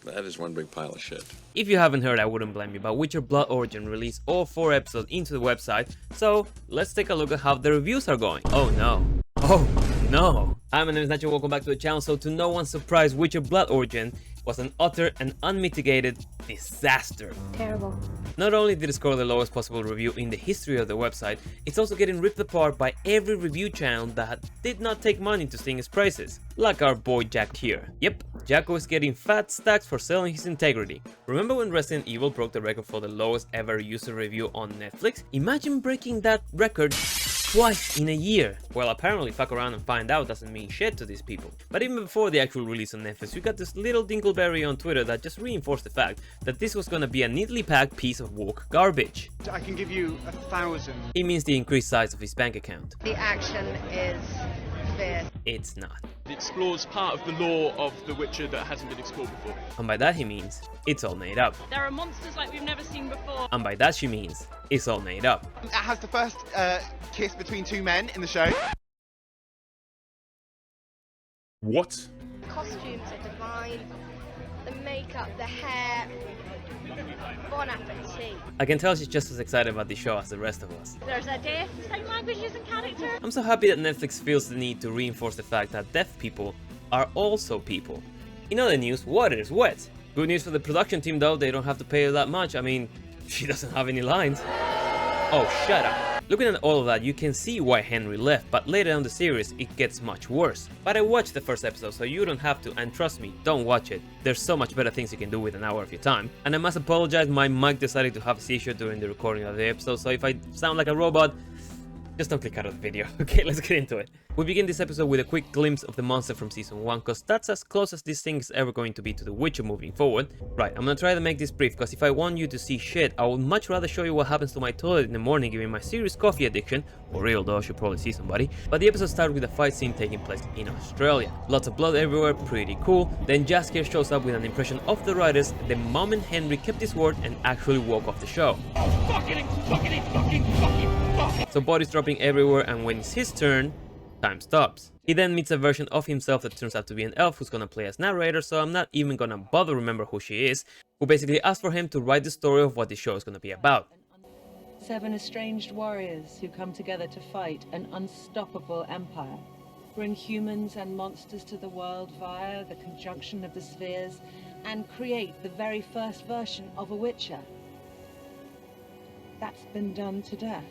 That is one big pile of shit. If you haven't heard, I wouldn't blame you, but Witcher Blood Origin released all 4 episodes into the website, so let's take a look at how the reviews are going. Oh no. Oh no. Hi, my name is Nacho, welcome back to the channel. So to no one's surprise, Witcher Blood Origin was an utter and unmitigated disaster. Terrible. Not only did it score the lowest possible review in the history of the website, it's also getting ripped apart by every review channel that did not take money to sing its praises. Like our boy Jack here. Yep, Jacko is getting fat stacks for selling his integrity. Remember when Resident Evil broke the record for the lowest ever user review on Netflix? Imagine breaking that record twice in a year. Well, apparently fuck around and find out doesn't mean shit to these people. But even before the actual release on Netflix, we got this little dingleberry on Twitter that just reinforced the fact that this was gonna be a neatly packed piece of woke garbage. I can give you 1,000. It means the increased size of his bank account. The action is fierce. It's not. It explores part of the lore of The Witcher that hasn't been explored before. And by that he means, it's all made up. There are monsters like we've never seen before. And by that she means, it's all made up. It has the first kiss between two men in the show. What? The costumes are divine. The makeup, the hair. Bon appetit. I can tell she's just as excited about the show as the rest of us. There's a deaf, same languages and character. I'm so happy that Netflix feels the need to reinforce the fact that deaf people are also people. In other news, water is wet. Good news for the production team though, they don't have to pay her that much. I mean, she doesn't have any lines. Oh, shut up. Looking at all of that, you can see why Henry left, but later on the series, it gets much worse. But I watched the first episode, so you don't have to, and trust me, don't watch it. There's so much better things you can do with an hour of your time. And I must apologize, my mic decided to have a seizure during the recording of the episode, so if I sound like a robot, just don't click out of the video. Okay, let's get into it. We begin this episode with a quick glimpse of the monster from season 1, cause that's as close as this thing is ever going to be to The Witcher moving forward. Right, I'm gonna try to make this brief, cause if I want you to see shit, I would much rather show you what happens to my toilet in the morning given my serious coffee addiction, or real though, I should probably see somebody. But the episode starts with a fight scene taking place in Australia. Lots of blood everywhere, pretty cool. Then Jaskier shows up with an impression of the writers the moment Henry kept his word and actually walked off the show. So bodies dropping everywhere, and when it's his turn, time stops. He then meets a version of himself that turns out to be an elf who's gonna play as narrator, so I'm not even gonna bother remember who she is, who basically asked for him to write the story of what the show is gonna be about. 7 estranged warriors who come together to fight an unstoppable empire, bring humans and monsters to the world via the conjunction of the spheres, and create the very first version of a Witcher. That's been done to death.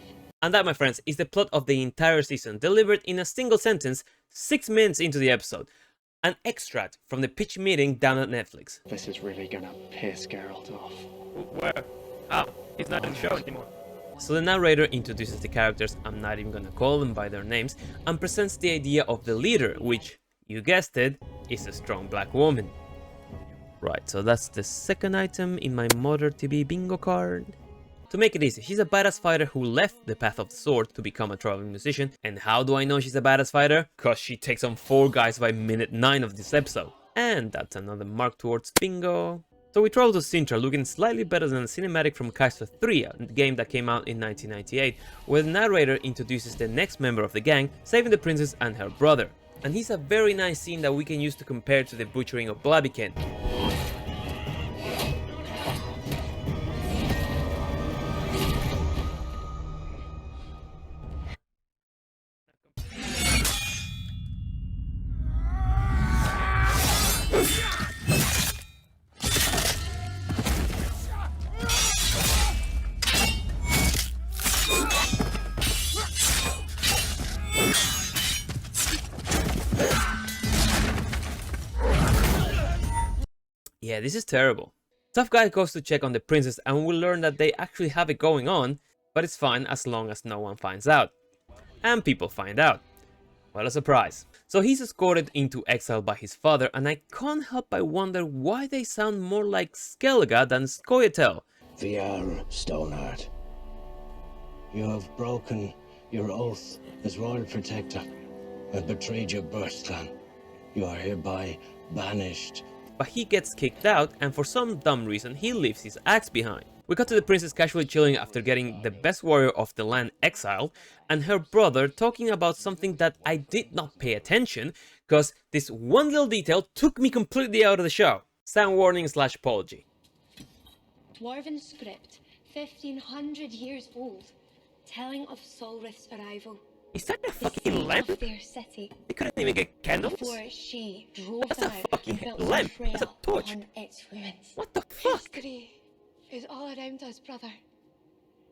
And that, my friends, is the plot of the entire season, delivered in a single sentence 6 minutes into the episode. An extract from the pitch meeting down at Netflix. This is really gonna piss Geralt off. Where? How? He's not in the show anymore. So the narrator introduces the characters, I'm not even gonna call them by their names, and presents the idea of the leader, which, you guessed it, is a strong black woman. Right, so that's the second item in my Mother to Be bingo card. To make it easy, she's a badass fighter who left the path of the sword to become a traveling musician. And how do I know she's a badass fighter? Cause she takes on 4 guys by minute 9 of this episode. And that's another mark towards bingo. So we travel to Sintra, looking slightly better than the cinematic from Kaiser 3, a game that came out in 1998, where the narrator introduces the next member of the gang, saving the princess and her brother. And he's a very nice scene that we can use to compare to the butchering of Blaviken. Yeah, this is terrible. Tough guy goes to check on the princess and we learn that they actually have it going on, but it's fine as long as no one finds out. And people find out. What a surprise. So he's escorted into exile by his father, and I can't help but wonder why they sound more like Skellige than Scoia'tael. VR Stoneheart, you have broken your oath as royal protector and betrayed your birth clan. You are hereby banished. But he gets kicked out, and for some dumb reason he leaves his axe behind. We cut to the princess casually chilling after getting the best warrior of the land exiled, and her brother talking about something that I did not pay attention, cause this one little detail took me completely out of the show. Sound warning / apology. Dwarven script, 1500 years old, telling of Solrith's arrival. Is that a The fucking city lamp? of their city. They couldn't even get candles? Before she drove That's them a out fucking and built lamp. a trail That's a torch. upon its ruins. What the fuck? History is all around us, brother.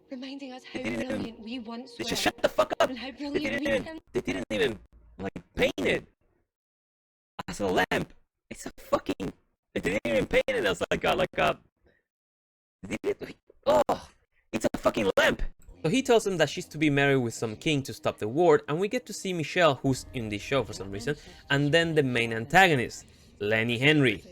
Reminding us how They didn't even- brilliant we once They were. just shut the fuck up. And how They brilliant we didn't can. like paint it as a lamp. It's a fucking. They didn't even paint it as like a. Oh, it's a fucking lamp. So he tells him that she's to be married with some king to stop the war, and we get to see Michelle, who's in this show for some reason, and then the main antagonist, Lenny Henry.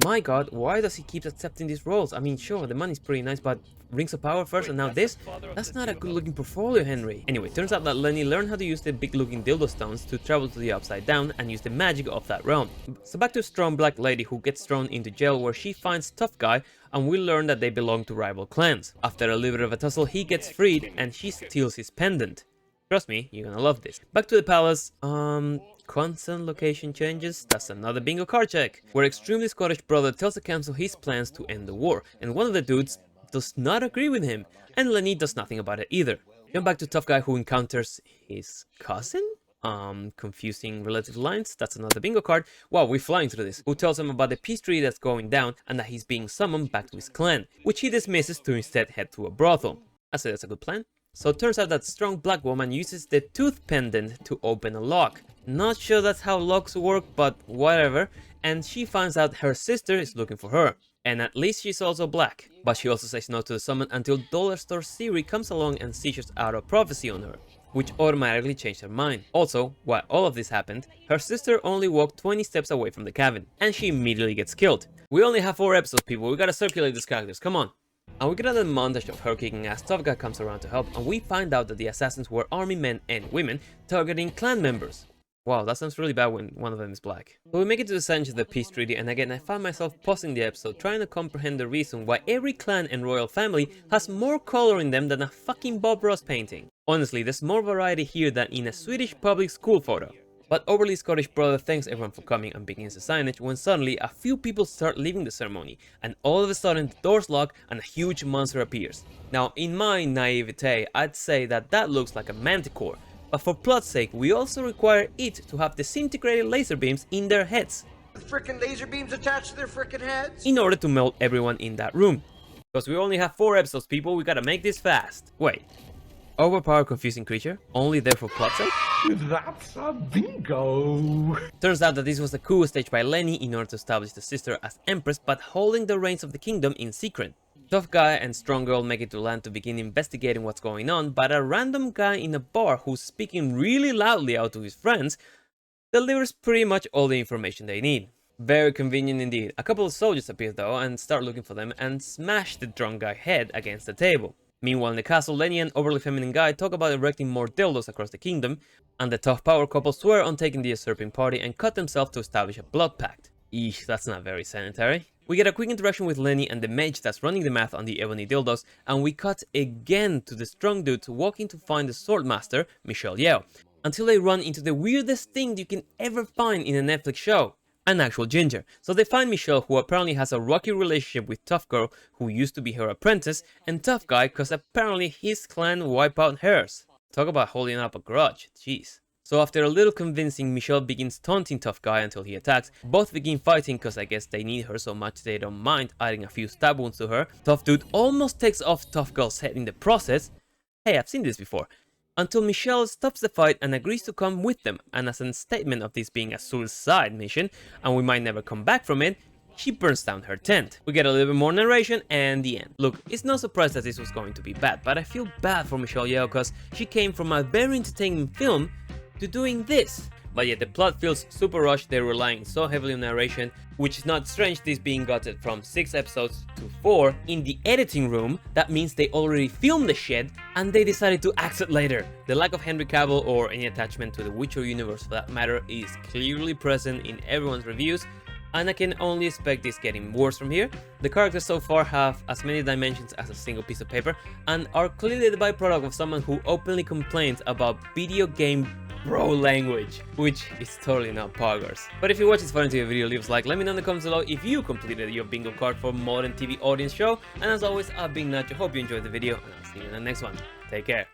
My god, why does he keep accepting these roles? I mean, sure, the money's pretty nice, but Rings of Power first and now this? That's not a good looking portfolio, Henry. Anyway, turns out that Lenny learned how to use the big looking dildo stones to travel to the Upside Down and use the magic of that realm. So back to a strong black lady who gets thrown into jail where she finds Tough Guy, and we learn that they belong to rival clans. After a little bit of a tussle, he gets freed and she steals his pendant. Trust me, you're gonna love this. Back to the palace, constant location changes, that's another bingo card check. Where extremely Scottish brother tells the council his plans to end the war, and one of the dudes does not agree with him, and Lenny does nothing about it either. Jump back to Tough Guy who encounters his cousin? Confusing relative lines, that's another bingo card. Wow, we're flying through this. Who tells him about the peace treaty that's going down and that he's being summoned back to his clan, which he dismisses to instead head to a brothel. I say that's a good plan. So it turns out that strong black woman uses the tooth pendant to open a lock. Not sure that's how locks work, but whatever. And she finds out her sister is looking for her. And at least she's also black. But she also says no to the summon until Dollar Store Siri comes along and seizures out a prophecy on her, which automatically changed her mind. Also, while all of this happened, her sister only walked 20 steps away from the cabin, and she immediately gets killed. We only have 4 episodes, people, we gotta circulate these characters, come on. And we get another montage of her kicking ass. Tough Guy comes around to help, and we find out that the assassins were army men and women targeting clan members. Wow, that sounds really bad when one of them is black. So we make it to the center of the peace treaty, and again I find myself pausing the episode trying to comprehend the reason why every clan and royal family has more color in them than a fucking Bob Ross painting. Honestly, there's more variety here than in a Swedish public school photo. But overly Scottish brother thanks everyone for coming and begins the signage when suddenly a few people start leaving the ceremony, and all of a sudden the doors lock and a huge monster appears. Now in my naivete, I'd say that looks like a manticore, but for plot's sake we also require it to have disintegrated laser beams in their heads. Frickin' laser beams attached to their frickin' heads? In order to melt everyone in that room. Because we only have 4 episodes, people, we gotta make this fast. Wait. Overpowered confusing creature? Only there for plot's sake? That's a bingo! Turns out that this was a coup staged by Lenny in order to establish the sister as empress, but holding the reins of the kingdom in secret. Tough Guy and Strong Girl make it to land to begin investigating what's going on, but a random guy in a bar who's speaking really loudly out to his friends delivers pretty much all the information they need. Very convenient indeed. A couple of soldiers appear though and start looking for them and smash the drunk guy head against the table. Meanwhile in the castle, Lenny and overly feminine guy talk about erecting more dildos across the kingdom, and the tough power couple swear on taking the usurping party and cut themselves to establish a blood pact. Eesh, that's not very sanitary. We get a quick interaction with Lenny and the mage that's running the math on the ebony dildos, and we cut again to the strong dudes walking to find the swordmaster, Michelle Yeoh, until they run into the weirdest thing you can ever find in a Netflix show. An actual ginger. So they find Michelle, who apparently has a rocky relationship with Tough Girl, who used to be her apprentice, and Tough Guy, cause apparently his clan wiped out hers. Talk about holding up a grudge, jeez. So after a little convincing, Michelle begins taunting Tough Guy until he attacks. Both begin fighting cause I guess they need her so much they don't mind adding a few stab wounds to her. Tough Dude almost takes off Tough Girl's head in the process. Hey, I've seen this before. Until Michelle stops the fight and agrees to come with them, and as a statement of this being a suicide mission and we might never come back from it, she burns down her tent. We get a little bit more narration and the end. Look, it's no surprise that this was going to be bad, but I feel bad for Michelle Yeoh because she came from a very entertaining film to doing this. But yet the plot feels super rushed, they're relying so heavily on narration, which is not strange, this being gutted from 6 episodes to 4 in the editing room. That means they already filmed the shit and they decided to axe it later. The lack of Henry Cavill or any attachment to the Witcher universe for that matter is clearly present in everyone's reviews, and I can only expect this getting worse from here. The characters so far have as many dimensions as a single piece of paper and are clearly the byproduct of someone who openly complains about video game bro language, which is totally not poggers. But if you watch this far into your video, leave us a like, let me know in the comments below if you completed your bingo card for modern TV audience show. And as always, I've been Nacho, hope you enjoyed the video, and I'll see you in the next one. Take care.